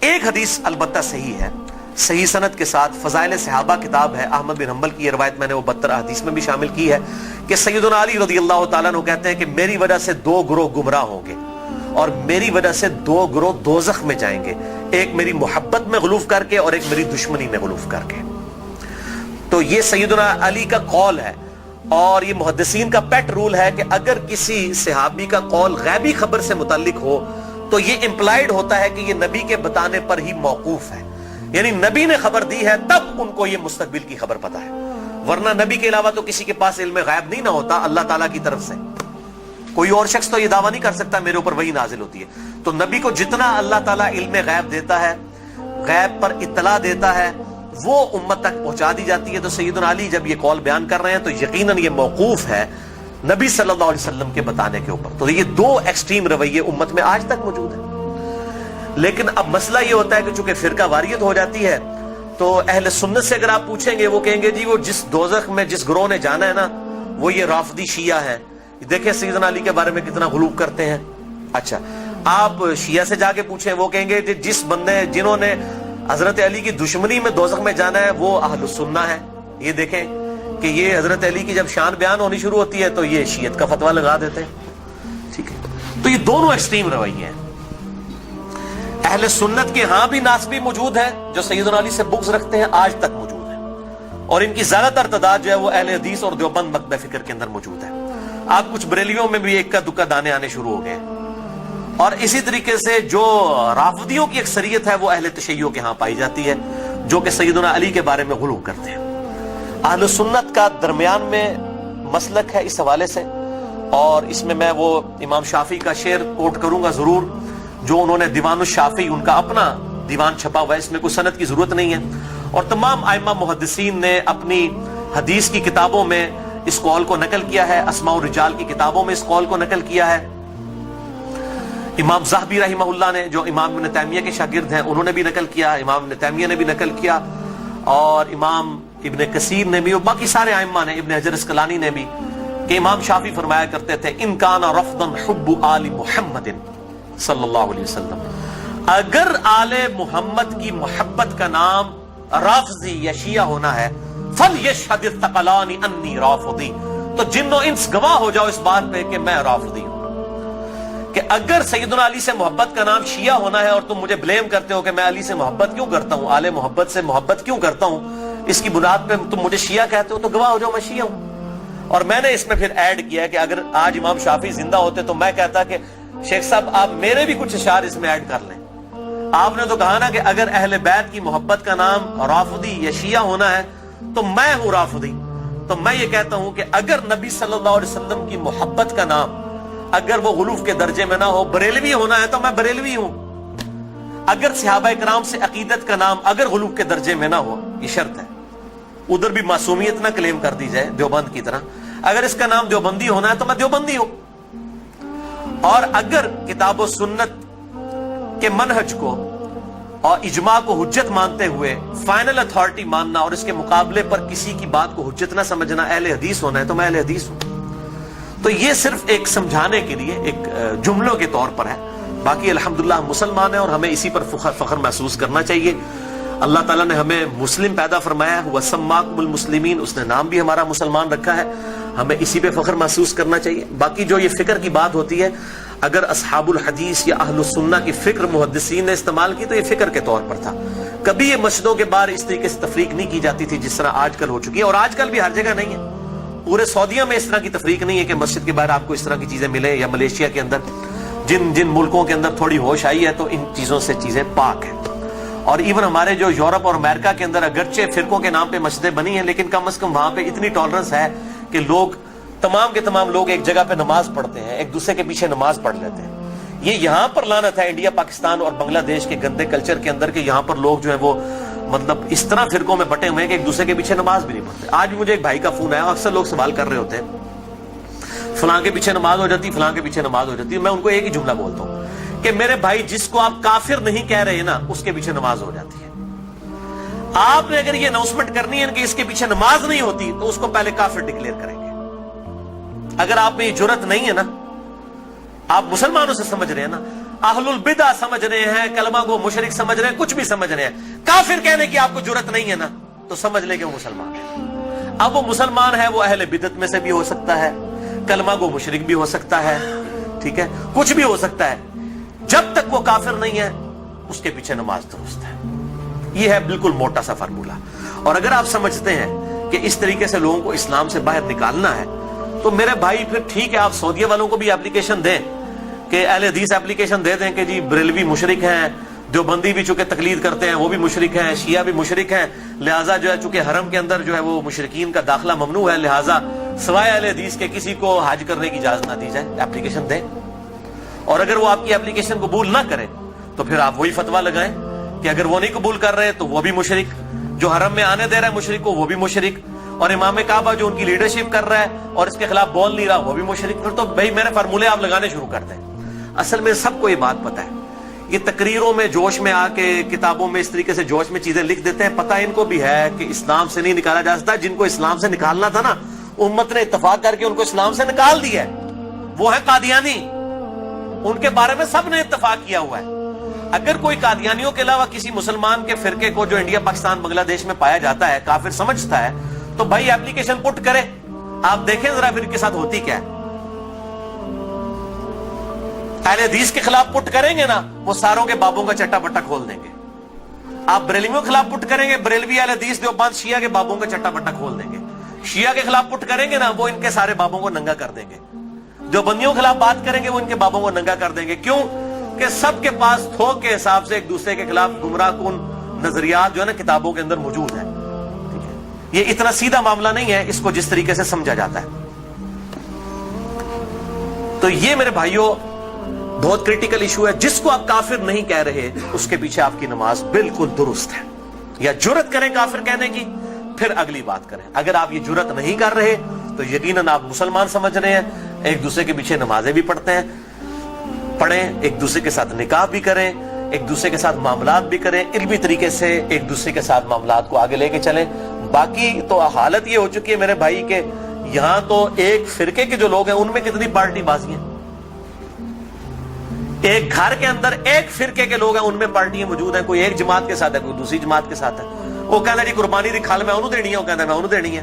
ایک حدیث البتہ صحیح ہے، صحیح سند کے ساتھ، فضائل صحابہ کتاب ہے، احمد بن حنبل کی یہ روایت میں نے وہ 72 حدیث میں بھی شامل کی ہے کہ سیدنا علی رضی اللہ تعالیٰ عنہ کہتے ہیں کہ میری وجہ سے 2 گروہ گمراہ ہوں گے اور میری وجہ سے 2 گروہ دوزخ میں جائیں گے، ایک میری محبت میں غلوف کر کے اور ایک میری دشمنی میں غلوف کر کے۔ تو یہ سیدنا علی کا قول ہے، اور یہ محدثین کا پیٹ رول ہے کہ اگر کسی صحابی کا قول غیبی خبر سے متعلق ہو تو یہ امپلائیڈ ہوتا ہے کہ یہ نبی کے بتانے پر ہی موقوف ہے، یعنی نبی نے خبر دی ہے تب ان کو یہ مستقبل کی خبر پتا ہے، ورنہ نبی کے علاوہ تو کسی کے پاس علم غیب نہیں نہ ہوتا اللہ تعالیٰ کی طرف سے۔ کوئی اور شخص تو یہ دعویٰ نہیں کر سکتا میرے اوپر وہی نازل ہوتی ہے۔ تو نبی کو جتنا اللہ تعالیٰ علم غیب دیتا ہے، غیب پر اطلاع دیتا ہے، وہ امت تک پہنچا دی جاتی ہے۔ تو سیدنا علی جب یہ قول بیان کر رہے ہیں تو یقیناً یہ موقوف ہے نبی صلی اللہ علیہ وسلم کے بتانے کے اوپر۔ تو یہ 2 ایکسٹریم رویے امت میں آج تک موجود ہیں۔ لیکن اب مسئلہ یہ ہوتا ہے کہ چونکہ فرقہ واریت ہو جاتی ہے تو اہل سنت سے اگر آپ پوچھیں گے وہ کہیں گے جی وہ جس دوزخ میں جس گروہ نے جانا ہے نا وہ یہ رافضی شیعہ ہے، دیکھیں سیدنا علی کے بارے میں کتنا غلو کرتے ہیں۔ اچھا آپ شیعہ سے جا کے پوچھیں وہ کہیں گے جس بندے جنہوں نے حضرت علی کی دشمنی میں دوزخ میں جانا ہے وہ اہل السنہ ہے۔ یہ دیکھیں کہ یہ حضرت علی کی جب شان بیان ہونی شروع ہوتی ہے تو یہ شیعت کا فتویٰ لگا دیتے ہیں۔ ٹھیک ہے، تو یہ دونوں ایکسٹریم رویے ہیں۔ اہل سنت کے ہاں بھی ناسبی موجود ہیں جو سیدنا علی سے بغض رکھتے ہیں، آج تک موجود ہیں، اور ان کی زیادہ تر تعداد جو ہے وہ اہل حدیث اور دیوبند مکتب فکر کے اندر موجود ہے۔ آپ کچھ بریلیوں میں بھی ایک کا دکا دانے آنے شروع ہو گئے ہیں، اور اسی طریقے سے جو رافضیوں کی اکثریت ہے وہ اہل تشیع کے ہاں پائی جاتی ہے جو کہ سیدنا علی کے بارے میں غلو کرتے ہیں۔ اہل سنت کا درمیان میں مسلک ہے اس حوالے سے، اور اس میں وہ امام شافعی کا شعر کوٹ کروں گا ضرور، جو انہوں نے دیوان الشافعی ان کا اپنا دیوان چھپا ہوا ہے، اس میں کوئی سند کی ضرورت نہیں ہے، اور تمام ائمہ محدثین نے اپنی حدیث کی کتابوں میں اس قول کو نقل کیا ہے، اسماء الرجال کی کتابوں میں اس قول کو نقل کیا ہے۔ امام زاہبی رحمہ اللہ نے جو امام ابن تیمیہ کے شاگرد ہیں انہوں نے بھی نقل کیا، امام ابن تیمیہ نے بھی نقل کیا، اور امام ابن کثیر نے بھی، اور باقی سارے ائمہ نے، ابن حجر اسقلانی نے بھی، کہ امام شافعی فرمایا کرتے تھے ان کان رفضا حب آل محمد صلی اللہ علیہ وسلم، اگر آل محمد کی محبت کا نام رافضی یا شیعہ ہونا ہے فَلْيَشْهَدِ الثَّقَلَانِ أَنِّي رَافِضِي، تو جن و انس گواہ ہو جاؤ اس بات پہ کہ میں رافضی ہوں۔ کہ اگر سیدنا علی سے محبت کا نام شیعہ ہونا ہے اور تم مجھے بلیم کرتے ہو کہ میں علی سے محبت کیوں کرتا ہوں، آل محبت سے محبت کیوں کرتا ہوں، اس کی بنیاد پہ تم مجھے شیعہ کہتے ہو، تو گواہ ہو جاؤ میں شیعہ ہوں۔ اور میں نے اس میں پھر ایڈ کیا کہ اگر آج امام شافعی زندہ ہوتے تو میں کہتا کہ شیخ صاحب آپ میرے بھی کچھ اشعار اس میں ایڈ کر لیں۔ آپ نے تو کہا نا کہ اگر اہل بیت کی محبت کا نام رافضی یا شیعہ ہونا ہے تو میں ہوں رافضی، تو میں یہ کہتا ہوں کہ اگر نبی صلی اللہ علیہ وسلم کی محبت کا نام اگر وہ غلوف کے درجے میں نہ ہو، بریلوی ہونا ہے تو میں بریلوی ہوں۔ اگر صحابہ کرام سے عقیدت کا نام اگر غلوف کے درجے میں نہ ہو، یہ شرط ہے، ادھر بھی معصومیت نہ کلیم کر دی جائے دیوبند کی طرح، اگر اس کا نام دیوبندی ہونا ہے تو میں دیوبندی ہوں۔ اور اگر کتاب و سنت کے منہج کو اور اجماع کو حجت مانتے ہوئے فائنل اتھارٹی ماننا اور اس کے مقابلے پر کسی کی بات کو حجت نہ سمجھنا اہل حدیث ہونا ہے تو میں اہل حدیث ہوں۔ تو یہ صرف ایک سمجھانے کے لیے ایک جملوں کے طور پر ہے، باقی الحمدللہ ہم مسلمان ہیں اور ہمیں اسی پر فخر محسوس کرنا چاہیے۔ اللہ تعالیٰ نے ہمیں مسلم پیدا فرمایا ہے، وَسَمَّاكُمُ الْمُسْلِمِينَ، اس نے نام بھی ہمارا مسلمان رکھا ہے، ہمیں اسی پہ فخر محسوس کرنا چاہیے۔ باقی جو یہ فکر کی بات ہوتی ہے، اگر اصحاب الحدیث یا اہل السنہ کی فکر محدثین نے استعمال کی تو یہ فکر کے طور پر تھا، کبھی یہ مسجدوں کے باہر اس طریقے سے تفریق نہیں کی جاتی تھی جس طرح آج کل ہو چکی ہے، اور آج کل بھی ہر جگہ نہیں ہے۔ پورے سعودیہ میں اس طرح کی تفریق نہیں ہے کہ مسجد کے باہر آپ کو اس طرح کی چیزیں ملیں، یا ملیشیا کے اندر جن ملکوں کے اندر تھوڑی ہوش آئی ہے تو ان چیزوں سے چیزیں پاک ہیں۔ اور ایون ہمارے جو یورپ اور امریکہ کے اندر اگرچہ فرقوں کے نام پہ مسجدیں بنی ہیں لیکن کم از کم وہاں پہ اتنی ٹالرنس ہے کہ لوگ تمام کے تمام لوگ ایک جگہ پہ نماز پڑھتے ہیں، ایک دوسرے کے پیچھے نماز پڑھ لیتے ہیں۔ یہ یہاں پر لعنت ہے انڈیا، پاکستان اور بنگلہ دیش کے گندے کلچر کے اندر کہ یہاں پر لوگ جو ہیں وہ مطلب اس طرح فرقوں میں بٹے ہوئے ہیں کہ ایک دوسرے کے پیچھے نماز بھی نہیں پڑھتے۔ آج بھی مجھے ایک بھائی کا فون آیا، اکثر لوگ سوال کر رہے ہوتے ہیں فلاں کے پیچھے نماز ہو جاتی، فلاں کے پیچھے نماز ہو جاتی ہے۔ میں ان کو ایک ہی جملہ بولتا ہوں کہ میرے بھائی جس کو آپ کافر نہیں کہہ رہے نا اس کے پیچھے نماز ہو جاتی ہے۔ آپ نے اگر یہ اناؤنسمنٹ کرنی ہے کہ اس کے پیچھے نماز نہیں ہوتی تو اس کو پہلے کافر ڈکلیئر کریں گے۔ اگر آپ میں یہ جرت نہیں ہے نا، آپ مسلمانوں سے سمجھ رہے ہیں نا، اہل البدع سمجھ رہے ہیں, کلمہ کو مشرک سمجھ رہے ہیں, کچھ بھی سمجھ رہے ہیں, کافر کہنے کی آپ کو جرت نہیں ہے نا, تو سمجھ لیں کہ وہ مسلمان ہے. اب وہ مسلمان ہے, وہ اہل بدعت میں سے بھی ہو سکتا ہے, کلمہ کو مشرک بھی ہو سکتا ہے, ٹھیک ہے, کچھ بھی ہو سکتا ہے, جب تک وہ کافر نہیں ہے اس کے پیچھے نماز درست ہے. یہ ہے بالکل موٹا سا فارمولہ. اور اگر آپ سمجھتے ہیں کہ اس طریقے سے لوگوں کو اسلام سے باہر نکالنا ہے, تو میرے بھائی پھر ٹھیک ہے, آپ سعودیہ والوں کو بھی اپلیکیشن دیں, کہ اہل حدیث اپلیکیشن دے دیں کہ جی بریلوی مشرک ہیں, دیوبندی بھی چونکہ تقلید کرتے ہیں وہ بھی مشرک ہیں, شیعہ بھی مشرک ہیں, لہٰذا جو ہے چونکہ حرم کے اندر جو ہے وہ مشرکین کا داخلہ ممنوع ہے, لہٰذا سوائے اہل حدیث کے کسی کو حج کرنے کی اجازت نہ دی جائے. اپلیکیشن دیں, اور اگر وہ آپ کی اپلیکیشن قبول نہ کرے تو پھر آپ وہی فتویٰ لگائیں کہ اگر وہ نہیں قبول کر رہے تو وہ بھی مشرک, جو حرم میں آنے دے رہا ہے مشرک کو وہ بھی مشرک, اور امام کعبہ جو ان کی لیڈرشپ کر رہا ہے اور اس کے خلاف بول نہیں رہا وہ بھی مشرک. پھر تو بھائی میرے فارمولے آپ لگانے شروع کر دیں. اصل میں سب کو یہ بات پتا ہے, یہ تقریروں میں جوش میں آ کے کتابوں میں اس طریقے سے جوش میں چیزیں لکھ دیتے ہیں. پتہ ان کو بھی ہے کہ اسلام سے نہیں نکالا جا سکتا. جن کو اسلام سے نکالنا تھا نا, امت نے اتفاق کر کے ان کو اسلام سے نکال دیا ہے, وہ ہے قادیانی. ان کے بارے میں سب نے اتفاق کیا ہوا ہے. اگر کوئی قادیانیوں کے علاوہ کسی مسلمان کے فرقے کو جو انڈیا پاکستان بنگلہ دیش میں پایا جاتا ہے کافر سمجھتا ہے, تو بھائی اپلیکیشن پٹ کرے, آپ دیکھیں ذرا پھر ان کے ساتھ ہوتی کیا ہے. اہل حدیث کے خلاف پٹ کریں گے نا, وہ ساروں کے بابوں کا چٹا بٹا کھول دیں گے. آپ بریلویوں کے خلاف پٹ کریں گے, بریلوی اہل حدیث دیوبند شیعہ کے بابوں کا چٹا بٹا کھول دیں گے. شیعہ کے خلاف پٹ کریں گے نا, وہ ان کے سارے بابوں کو ننگا کر دیں گے. دیوبندیوں کے خلاف بات کریں گے, وہ ان کے بابوں کو ننگا کر دیں گے. کیوں کہ سب کے پاس تھوک کے حساب سے ایک دوسرے کے خلاف گمراہ کن نظریات جو ہے نا کتابوں کے اندر موجود ہیں. یہ اتنا سیدھا معاملہ نہیں ہے اس کو جس طریقے سے سمجھا جاتا ہے. تو یہ میرے بھائیوں بہت کریٹیکل ایشو ہے. جس کو آپ کافر نہیں کہہ رہے اس کے پیچھے آپ کی نماز بالکل درست ہے. یا جرت کریں کافر کہنے کی, پھر اگلی بات کریں. اگر آپ یہ جرت نہیں کر رہے تو یقیناً آپ مسلمان سمجھ رہے ہیں, ایک دوسرے کے پیچھے نمازیں بھی پڑھتے ہیں, پڑھیں, ایک دوسرے کے ساتھ نکاح بھی کریں, ایک دوسرے کے ساتھ معاملات بھی کریں, علمی طریقے سے ایک دوسرے کے ساتھ معاملات کو آگے لے کے چلیں. باقی تو حالت یہ ہو چکی ہے میرے بھائی کہ یہاں تو ایک فرقے کے جو لوگ ہیں ان میں کتنی پارٹی بازی ہیں. ایک گھر کے اندر ایک فرقے کے لوگ ہیں, ان میں پارٹیاں موجود ہیں. کوئی ایک جماعت کے ساتھ ہے, کوئی دوسری جماعت کے ساتھ ہے. وہ کہتا ہے جی قربانی دی کھال میں انہوں دینی ہے, وہ کہتا ہے میں انہوں دینی ہے.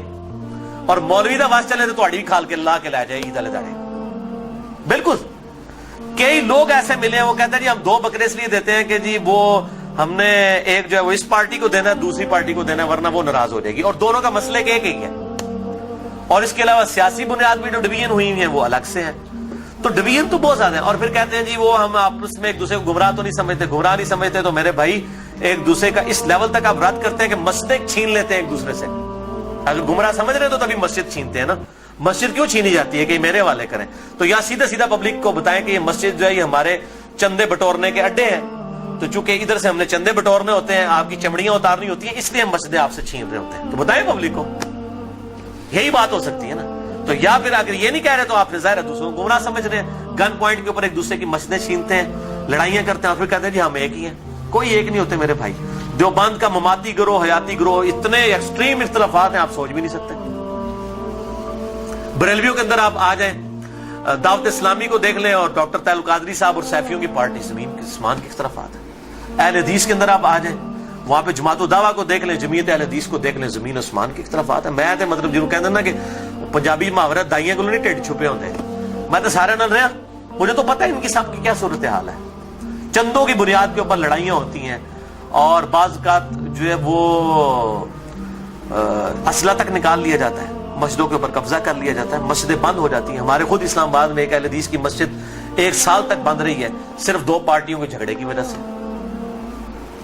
اور مولوی دا واس چلے تو تہاڈی بھی کھال کے لا کے لے جائے عید والے داڑے. بالکل کئی لوگ ایسے ملے ہیں, وہ کہتے ہیں جی ہم 2 بکرے اس لیے دیتے ہیں کہ جی وہ ہم نے ایک جو ہے وہ اس پارٹی کو دینا ہے, دوسری پارٹی کو دینا ہے, ورنہ وہ ناراض ہو جائے گی. اور دونوں کا مسئلہ ایک ہی ہے. اور اس کے علاوہ سیاسی بنیاد بھی جو ڈویژن ہوئی ہیں وہ الگ سے ہیں. تو ڈویژن تو بہت زیادہ ہے. اور پھر کہتے ہیں جی وہ ہم آپس میں ایک دوسرے کو گمراہ تو نہیں سمجھتے, گمراہ نہیں سمجھتے. تو میرے بھائی ایک دوسرے کا اس لیول تک آپ رد کرتے ہیں کہ مسجد چھین لیتے ہیں ایک دوسرے سے. اگر گمراہ سمجھ رہے تو تبھی مسجد چھینتے ہیں نا. مسجد کیوں چھینی جاتی ہے کہ میرے والے کریں؟ تو یا سیدھا سیدھا پبلک کو بتائیں کہ یہ مسجد جو ہے یہ ہمارے چندے بٹورنے کے اڈے ہیں, تو چونکہ ادھر سے ہم نے چندے بٹورنے ہوتے ہیں, آپ کی چمڑیاں اتارنی ہوتی ہیں, اس لیے ہم مسجدیں آپ سے چھین رہے ہوتے ہیں. تو بتائیں پبلک کو, یہی بات ہو سکتی ہے نا. تو یا پھر اگر یہ نہیں کہہ رہے تو آپ نے ظاہر ہے دوسروں کو گمراہ سمجھ رہے ہیں. گن پوائنٹ کے اوپر ایک دوسرے کی مسجدیں چھینتے ہیں, لڑائیاں کرتے ہیں, اور پھر کہتے ہیں جی ہم ایک ہی ہیں. کوئی ایک نہیں ہوتے میرے بھائی. دیوبند کا مماتی گروہ, حیاتی گروہ, اتنے ایکسٹریم اختلافات ہیں آپ سوچ بھی نہیں سکتے. بریلویوں کے اندر آپ آ جائیں, دعوت اسلامی کو دیکھ لیں, اور ڈاکٹر طاہر القادری صاحب اور سیفیوں کی پارٹی زمین آسمان کے اختلافات ہیں. اہل حدیث کے اندر آپ آ جائیں, وہاں پہ جماعت الدعوہ کو دیکھ لیں, جمعیت اہل حدیث کو دیکھ لیں, زمین آسمان کے اختلافات ہیں. میں مطلب جنہوں کہتے ہیں نا کہ پنجابی محاورت دائیاں کو نہیں ٹیڈ چھپے ہوتے ہیں, میں تو سارے نہ رہا, مجھے تو پتہ ہے ان کی سب کی کیا صورتحال ہے. چندوں کی بنیاد کے اوپر لڑائیاں ہوتی ہیں, اور بعض اوقات جو ہے وہ اسلحہ تک نکال لیا جاتا ہے, مسجدوں کے اوپر قبضہ کر لیا جاتا ہے, مسجدیں بند ہو جاتی ہیں. ہمارے خود اسلام آباد میں ایک اہل حدیث کی مسجد 1 سال تک بند رہی ہے, صرف 2 پارٹیوں کے جھگڑے کی وجہ سے.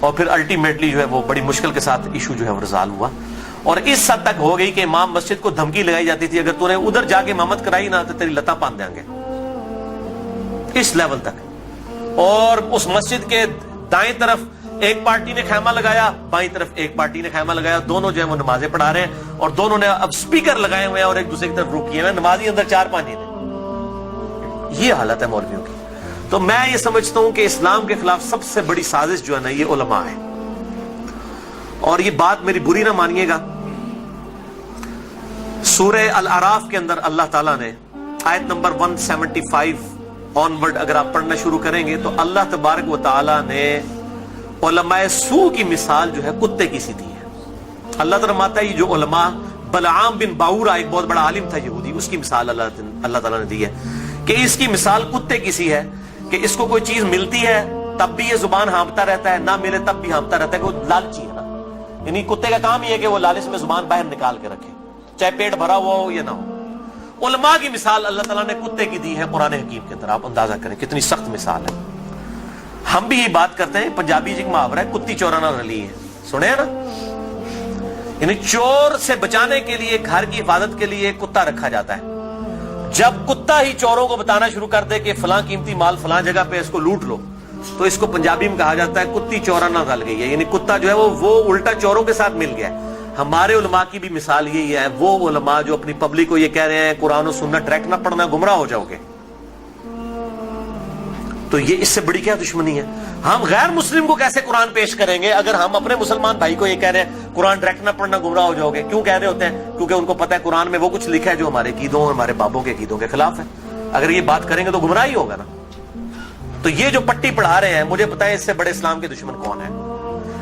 اور پھر الٹیمیٹلی جو ہے وہ بڑی مشکل کے ساتھ ایشو جو ہے وہ ریزالو ہوا. اور اس حد تک ہو گئی کہ امام مسجد کو دھمکی لگائی جاتی تھی, اگر تو نے ادھر جا کے امامت کرائی نہ تو تیری لتاں باندھ دیں گے, اس لیول تک. اور اس مسجد کے دائیں طرف ایک پارٹی نے خیمہ لگایا, بائیں طرف ایک پارٹی نے خیمہ لگایا, دونوں جو ہے وہ نمازیں پڑھا رہے ہیں, اور دونوں نے اب سپیکر لگائے ہوئے ہیں اور ایک دوسرے کی طرف رک کیے ہوئے ہیں, نمازی اندر 4-5 ہیں. یہ حالت ہے مولویوں کی. تو میں یہ سمجھتا ہوں کہ اسلام کے خلاف سب سے بڑی سازش جو ہے نا یہ علماء ہے. اور یہ بات میری بری نہ مانیے گا, سورہ الاعراف کے اندر اللہ تعالیٰ نے آیت نمبر 175 آنورڈ اگر آپ پڑھنا شروع کریں گے تو اللہ تبارک و تعالی نے علماء سو کی مثال جو ہے کتے کی سی دی ہے. اللہ تعالیٰ فرماتا ہے یہ جو علماء، بلعام بن باورا ایک بہت بڑا عالم تھا یہودی، اس کی مثال اللہ تعالیٰ نے دی ہے کہ اس کی مثال کتے کی سی ہے کہ اس کو کوئی چیز ملتی ہے تب بھی یہ زبان ہانپتا رہتا ہے، نہ ملے تب بھی ہانپتا رہتا ہے، کہ وہ لالچی ہے نا. یعنی کتے کا کام یہ ہے کہ وہ لالچ میں زبان باہر نکال کے رکھے، چاہے پیٹ بھرا ہوا ہو یا نہ ہو. علماء کی مثال اللہ تعالیٰ نے کتے کی دی ہے قرآن حکیم کے اندر. آپ اندازہ کریں کتنی سخت مثال ہے. ہم بھی یہ بات کرتے ہیں، پنجابی ایک محاورہ ہے کتی چورانا رلی ہے، سنے ہیں نا. یعنی چور سے بچانے کے لیے، گھر کی حفاظت کے لیے کتا رکھا جاتا ہے. جب کتا ہی چوروں کو بتانا شروع کر دے کہ فلاں قیمتی مال فلاں جگہ پہ اس کو لوٹ لو، تو اس کو پنجابی میں کہا جاتا ہے کتی چورانا رل گئی ہے. یعنی کتا جو ہے وہ الٹا چوروں کے ساتھ مل گیا ہے. ہمارے علماء کی بھی مثال یہی ہے، وہ علماء جو اپنی پبلک کو یہ کہہ رہے ہیں قرآن و سنت ڈائریکٹ نہ پڑھنا گمراہ ہو جاؤ گے. تو یہ اس سے بڑی کیا دشمنی ہے؟ ہم غیر مسلم کو کیسے قرآن پیش کریں گے اگر ہم اپنے مسلمان بھائی کو یہ کہہ رہے ہیں قرآن ڈائریکٹ نہ پڑھنا گمراہ ہو جاؤ گے؟ کیوں کہہ رہے ہوتے ہیں؟ کیونکہ ان کو پتہ ہے قرآن میں وہ کچھ لکھا ہے جو ہمارے عقیدوں، ہمارے بابوں کے عقیدوں کے خلاف ہے. اگر یہ بات کریں گے تو گمراہ ہی ہوگا نا. تو یہ جو پٹی پڑھا رہے ہیں، مجھے پتا ہے اس سے بڑے اسلام کے دشمن کون ہیں.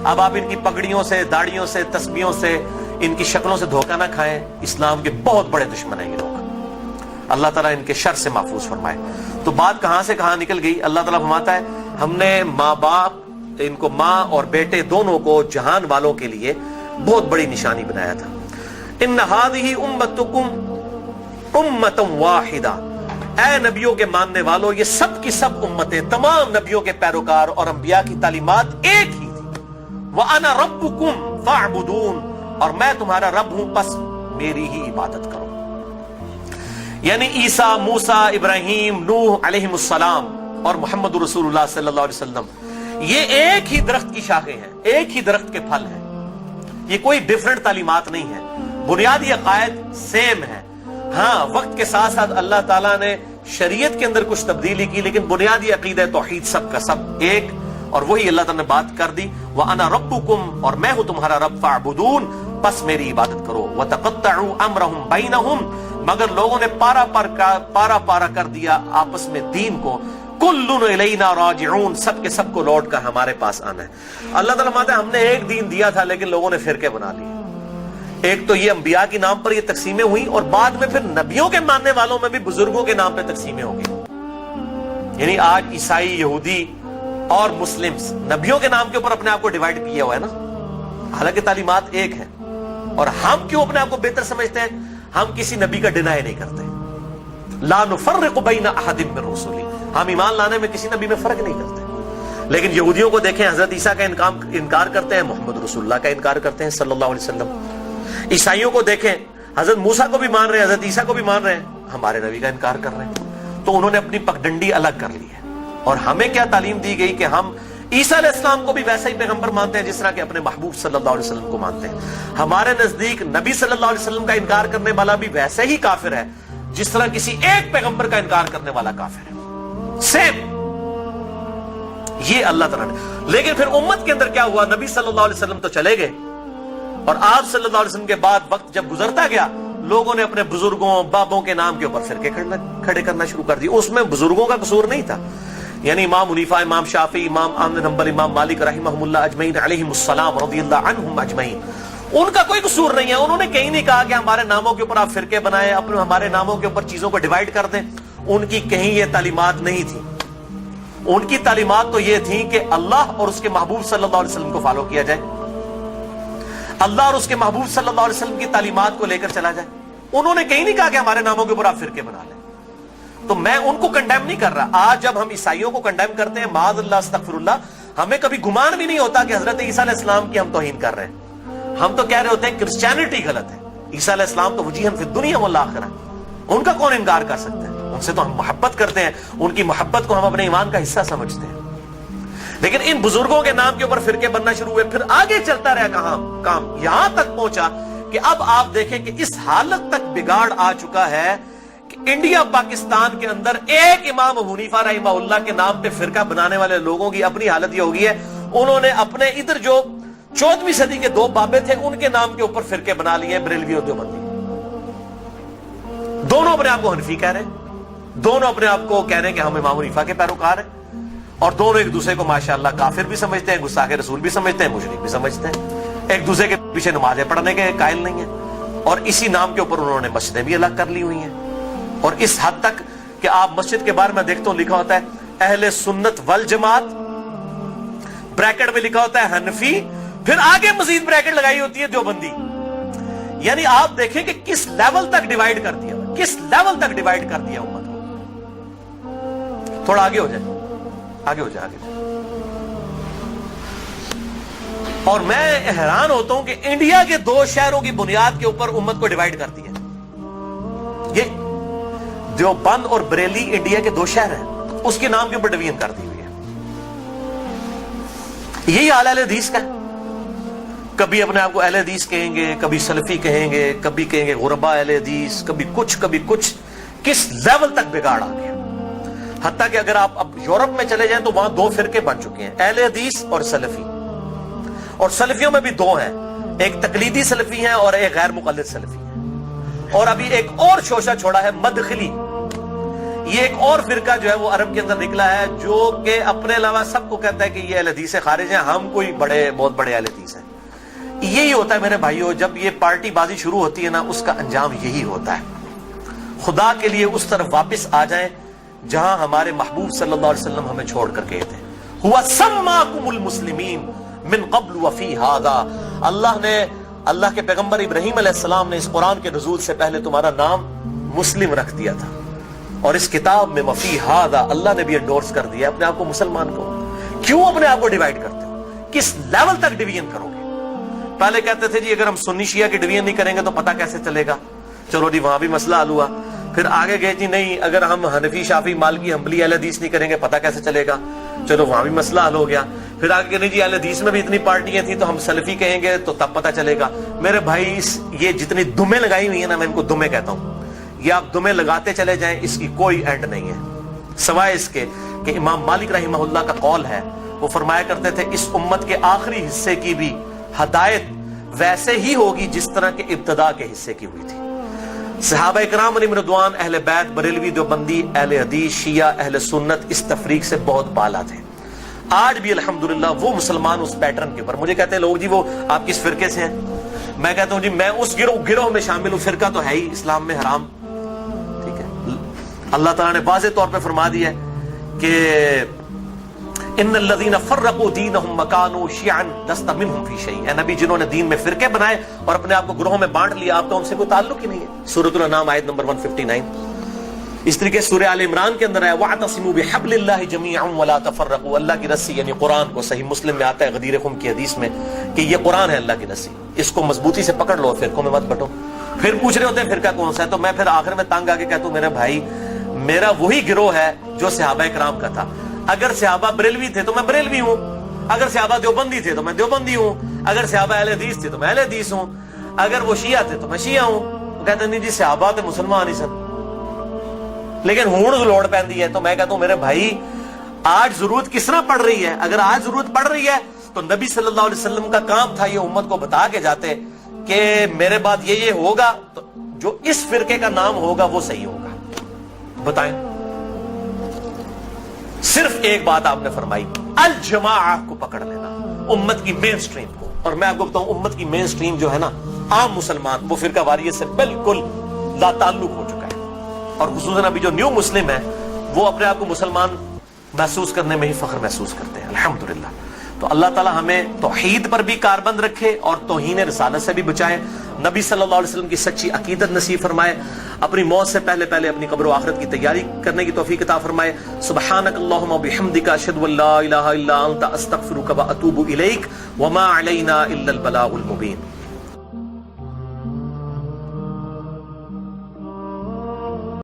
اب آپ ان کی پگڑیوں سے، داڑیوں سے، تسبیحوں سے، ان کی شکلوں سے دھوکہ نہ کھائیں. اسلام کے بہت بڑے دشمن ہیں یہ لوگ. اللہ تعالیٰ ان کے شر سے محفوظ فرمائے. تو بات کہاں سے کہاں نکل گئی. اللہ تعالیٰ فرماتا ہے ہم نے ماں باپ، ان کو ماں اور بیٹے دونوں کو جہان والوں کے لیے بہت بڑی نشانی بنایا تھا. ان ھذہ امتکم امۃ واحدہ، اے نبیوں کے ماننے والوں، یہ سب کی سب امتیں، تمام نبیوں کے پیروکار اور انبیاء کی تعلیمات ایک ہی تھی. وَأَنَا رَبُّكُمْ فَاعْبُدُونَ، اور میں تمہارا رب ہوں پس میری ہی عبادت کرو. یعنی عیسیٰ، موسیٰ، ابراہیم، نوح علیہم السلام اور محمد رسول اللہ صلی اللہ علیہ وسلم، یہ ایک ہی درخت کی شاخیں ہیں، ایک ہی درخت کے پھل ہیں. یہ کوئی ڈیفرنٹ تعلیمات نہیں ہے، بنیادی عقائد سیم ہے. ہاں وقت کے ساتھ ساتھ اللہ تعالیٰ نے شریعت کے اندر کچھ تبدیلی کی، لیکن بنیادی عقیدہ توحید سب کا سب ایک، اور وہی اللہ تعالیٰ نے بات کر دی. وَأَنَا رَبُّكُمْ، اور میں ہوں تمہارا رب، فَاعْبُدُونَ، پس میری عبادت کرو. وَتَقَطَّعُوا أَمْرَهُمْ بَيْنَهُمْ، مگر لوگوں نے پارا پارا کر دیا آپس میں دین کو. كُلٌّ إِلَيْنَا رَاجِعُونَ، سب کے سب کو لوٹ کر ہمارے پاس آنا ہے. اللہ تعالیٰ فرماتا ہے ہم نے ایک دین دیا تھا لیکن لوگوں نے فرقے بنا لیے. ایک تو یہ انبیاء کے نام پر یہ تقسیمیں ہوئی، اور بعد میں پھر نبیوں کے ماننے والوں میں بھی بزرگوں کے نام پہ تقسیمیں ہو گئی. یعنی آج عیسائی، یہودی اور مسلمز نبیوں کے نام کے اوپر اپنے آپ کو ڈیوائیڈ کیا ہوا ہے نا، حالانکہ تعلیمات ایک ہیں. اور ہم کیوں اپنے آپ کو بہتر سمجھتے ہیں؟ ہم کسی نبی کا ڈینائی نہیں کرتے. لا نفرق بین احد من رسلی، ہم ایمان لانے میں کسی نبی میں فرق نہیں کرتے. لیکن یہودیوں کو دیکھیں، حضرت عیسیٰ کا انکار کرتے ہیں، محمد رسول اللہ کا انکار کرتے ہیں صلی اللہ علیہ وسلم. عیسائیوں کو دیکھیں، حضرت موسیٰ کو بھی مان رہے ہیں، حضرت عیسیٰ کو بھی مان رہے ہیں، ہمارے نبی کا انکار کر رہے ہیں. تو انہوں نے اپنی پگڈنڈی الگ کر لی ہے. اور ہمیں کیا تعلیم دی گئی کہ ہم عیسیٰ علیہ السلام کو بھی ویسا ہی پیغمبر مانتے ہیں جس طرح کہ اپنے محبوب صلی اللہ علیہ وسلم کو مانتے ہیں. ہمارے نزدیک نبی صلی اللہ علیہ وسلم کا انکار کرنے والا بھی ویسے ہی کافر ہے جس طرح کسی ایک پیغمبر کا انکار کرنے والا کافر ہے. سیم یہ اللہ تعالیٰ نے. لیکن پھر امت کے اندر کیا ہوا؟ نبی صلی اللہ علیہ وسلم تو چلے گئے، اور آپ صلی اللہ علیہ وسلم کے بعد وقت جب گزرتا گیا، لوگوں نے اپنے بزرگوں، بابوں کے نام کے اوپر فرقے کھڑے کرنا شروع کر دی. اس میں بزرگوں کا قصور نہیں تھا. یعنی امام حنیفہ، امام شافعی، امام احمد بن حنبل، امام مالک رحمہم اللہ اجمعین علیہم السلام رضی اللہ عنہم اجمعین، ان کا کوئی قصور نہیں ہے. انہوں نے کہیں نہیں کہا کہ ہمارے ناموں کے اوپر آپ فرقے بنائیں، اپنے ہمارے ناموں کے اوپر چیزوں کو ڈیوائیڈ کر دیں. ان کی کہیں یہ تعلیمات نہیں تھی. ان کی تعلیمات تو یہ تھی کہ اللہ اور اس کے محبوب صلی اللہ علیہ وسلم کو فالو کیا جائے، اللہ اور اس کے محبوب صلی اللہ علیہ وسلم کی تعلیمات کو لے کر چلا جائے. انہوں نے کہیں نہیں کہا کہ ہمارے ناموں کے اوپر آپ فرقے بنا لیں. تو میں ان کو کنڈیم نہیں کر رہا. آج جب ہم عیسائیوں کو کنڈیم کرتے ہیں، معاذ اللہ استغفر اللہ، ہمیں کبھی گمان بھی نہیں ہوتا کہ حضرت عیسیٰ علیہ السلام کی ہم توہین کر رہے ہیں. ہم تو کہہ رہے ہوتے ہیں کرسچینٹی غلط ہے، عیسیٰ علیہ السلام تو وجیہاً فی الدنیا والآخرہ، ان کا کون انکار کر سکتے ہیں؟ ان سے تو ہم محبت کرتے ہیں، ان کی محبت کو ہم اپنے ایمان کا حصہ سمجھتے ہیں. لیکن ان بزرگوں کے نام کے اوپر فرقے بننا شروع ہوئے. پھر آگے چلتا رہا کام یہاں تک پہنچا کہ اب آپ دیکھیں کہ اس حالت تک بگاڑ آ چکا ہے کہ انڈیا پاکستان کے اندر ایک امام حنیفہ رحمہ اللہ کے نام پہ فرقہ بنانے والے لوگوں کی اپنی حالت یہ ہوگی ہے، انہوں نے اپنے ادھر جو 14ویں صدی کے 2 بابے تھے ان کے نام کے اوپر فرقے بنا لیے، بریلوی اور دیوبندی. دونوں اپنے آپ کو حنفی کہہ رہے ہیں. دونوں اپنے آپ کو کہہ رہے ہیں کہ ہم امام حنیفہ کے پیروکار ہیں، اور دونوں ایک دوسرے کو ماشاءاللہ کافر بھی سمجھتے ہیں، گستاخ رسول بھی سمجھتے ہیں، مشرک بھی سمجھتے ہیں، ایک دوسرے کے پیچھے نمازیں پڑھنے کے قائل نہیں ہیں، اور اسی نام کے اوپر انہوں نے مسجدیں بھی الگ کر لی ہوئی ہیں، اور اس حد تک کہ آپ مسجد کے بارے میں دیکھتا ہوں لکھا ہوتا ہے اہل سنت والجماعت، بریکٹ میں لکھا ہوتا ہے حنفی، پھر آگے مزید بریکٹ لگائی ہوتی ہے دیوبندی. یعنی آپ دیکھیں کہ کس لیول تک ڈیوائیڈ کر دیا، کس لیول تک ڈیوائیڈ کر دیا امت کو. تھوڑا آگے ہو جائے، آگے ہو جائے، آگے ہو جائے. اور میں حیران ہوتا ہوں کہ انڈیا کے 2 شہروں کی بنیاد کے اوپر امت کو ڈیوائیڈ کر دیا. یہ دیوبند اور بریلی انڈیا کے 2 شہر ہیں، اس کے نام کے اوپر ڈویژن کر دی ہوئی ہے. یہی حال اہل حدیث کا ہے. کبھی اپنے آپ کو اہل حدیث کہیں گے، کبھی سلفی کہیں گے، کبھی کہیں گے غربا اہل حدیث، کبھی کچھ. کس لیول تک بگاڑ آ گیا. حتیٰ کہ اگر آپ اب یورپ میں چلے جائیں تو وہاں 2 فرقے بن چکے ہیں، اہل حدیث اور سلفی. اور سلفیوں میں بھی 2 ہیں، ایک تقلیدی سلفی ہیں اور ایک غیر مقلد سلفی ہیں. اور ابھی ایک اور شوشہ چھوڑا ہے مدخلی. یہ ایک اور فرقہ جو ہے وہ عرب کے اندر نکلا ہے، جو کہ اپنے علاوہ سب کو کہتا ہے کہ یہ اہل حدیث سے خارج ہیں، ہم کوئی بہت بڑے اہل حدیث ہیں. یہی ہوتا ہے میرے بھائیوں، جب یہ پارٹی بازی شروع ہوتی ہے نا، اس کا انجام یہی ہوتا ہے. خدا کے لیے اس طرف واپس آ جائیں جہاں ہمارے محبوب صلی اللہ علیہ وسلم ہمیں چھوڑ کر گئے تھے. ہوا سماکم المسلمین من قبل وفی ھذا. اللہ کے پیغمبر ابراہیم علیہ السلام نے اس قرآن کے نزول سے پہلے تمہارا نام مسلم رکھ دیا تھا، اور اس کتاب میں وفی ھذا اللہ نے بھی انڈورس کر دیا اپنے آپ کو مسلمان کو. کیوں اپنے آپ کو ڈیوائیڈ کرتے ہو؟ کس لیول تک ڈویژن کرو گے؟ پہلے کہتے تھے جی اگر ہم سنی شیعہ کی ڈویژن نہیں کریں گے تو پتہ کیسے چلے گا. چلو جی وہاں بھی مسئلہ حل ہوا. پھر آگے گئے جی نہیں اگر ہم حنفی شافعی مالکی حنبلی اہل حدیث نہیں کریں گے پتہ کیسے چلے گا. چلو وہاں بھی مسئلہ حل ہو گیا. پھر آگے کہ نہیں جی اہل حدیث میں بھی اتنی پارٹیاں تھیں تو ہم سلفی کہیں گے تو تب پتہ چلے گا. میرے بھائی یہ جتنی دمیں لگائی ہوئی ہیں نا، میں ان کو دمیں کہتا ہوں، یہ آپ دمیں لگاتے چلے جائیں، اس کی کوئی اینڈ نہیں ہے، سوائے اس کے کہ امام مالک رحمہ اللہ کا قول ہے، وہ فرمایا کرتے تھے اس امت کے آخری حصے کی بھی ہدایت ویسے ہی ہوگی جس طرح کے ابتدا کے حصے کی ہوئی تھی. صحابہ کرام علیہم رضوان، اہل بیت، بریلوی، دیوبندی، اہل حدیث، شیعہ، اہل سنت اس تفریق سے بہت بالا تھے. آج بھی الحمدللہ وہ مسلمان اس پیٹرن کے اوپر. مجھے کہتے ہیں لوگ جی وہ آپ کس فرقے سے ہیں؟ میں کہتا ہوں جی میں اس گروہ میں شامل ہوں. فرقہ تو ہے ہی اسلام میں حرام. ٹھیک ہے، اللہ تعالیٰ نے واضح طور پہ فرما دیا ہے کہ ان الذين فرقوا دينهم وكانوا شيعا لست منهم في شيء. اے نبی جنہوں نے دین میں فرقے بنائے اور اپنے آپ کو گروہوں میں بانٹ لیا، آپ کا ان سے کوئی تعلق ہی نہیں ہے. سورۃ الانعام آیت نمبر 159. اس طریقے سورہ آل عمران کے اندر ہے واعتصموا بحبل اللہ جميعا ولا تفرقوا. اللہ کی رسی یعنی قرآن کو صحیح مسلم میں آتا ہے غدیر خم کی حدیث میں کہ یہ قرآن ہے اللہ کی رسی، اس کو مضبوطی سے پکڑ لو، فرقوں میں مت بٹو. پھر پوچھ رہے ہوتے ہیں فرقہ کون سا ہے، تو میں پھر آخر میں تنگ آ کے کہتا ہوں میرے بھائی میرا وہی گروہ ہے جو صحابہ کرام کا تھا. اگر صحابہ بریلوی تھے تو میں بریلوی ہوں، اگر صحابہ دیوبندی تھے تو میں دیوبندی ہوں، اگر صحابہ اہل حدیث تھے تو میں اہل حدیث ہوں، اگر وہ شیعہ تھے تو میں شیعہ ہوں. وہ کہتے ہیں نہیں جی صحابہ تے مسلمان ہی سن، لیکن ہون لوڑ پیندی ہے. تو میں کہتا ہوں میرے بھائی آج ضرورت کس طرح پڑ رہی ہے؟ اگر آج ضرورت پڑ رہی ہے تو نبی صلی اللہ علیہ وسلم کا کام تھا یہ امت کو بتا کے جاتے کہ میرے بعد یہ ہوگا تو جو اس فرقے کا نام ہوگا وہ صحیح ہوگا. بتائیں، صرف ایک بات آپ نے فرمائی، الجماعہ کو پکڑ لینا، امت کی مین سٹریم کو. اور میں آپ کو بتاؤں امت کی مین سٹریم جو ہے نا عام مسلمان، وہ فرقہ واریت سے بالکل لا تعلق ہو چکا ہے. اور خصوصاً ابھی جو نیو مسلم ہے وہ اپنے آپ کو مسلمان محسوس کرنے میں ہی فخر محسوس کرتے ہیں الحمدللہ. تو اللہ تعالی ہمیں توحید پر بھی کاربند رکھے اور توہین رسالت سے بھی بچائے. نبی صلی اللہ علیہ وسلم کی سچی عقیدت نصیب فرمائے. اپنی موت سے پہلے اپنی قبر و آخرت کی تیاری کرنے کی توفیق عطا فرمائے. سبحانک اللہم و بحمدک اشہد ان لا الہ الا انت استغفرک و اتوب الیک وما علینا الا البلاغ المبین.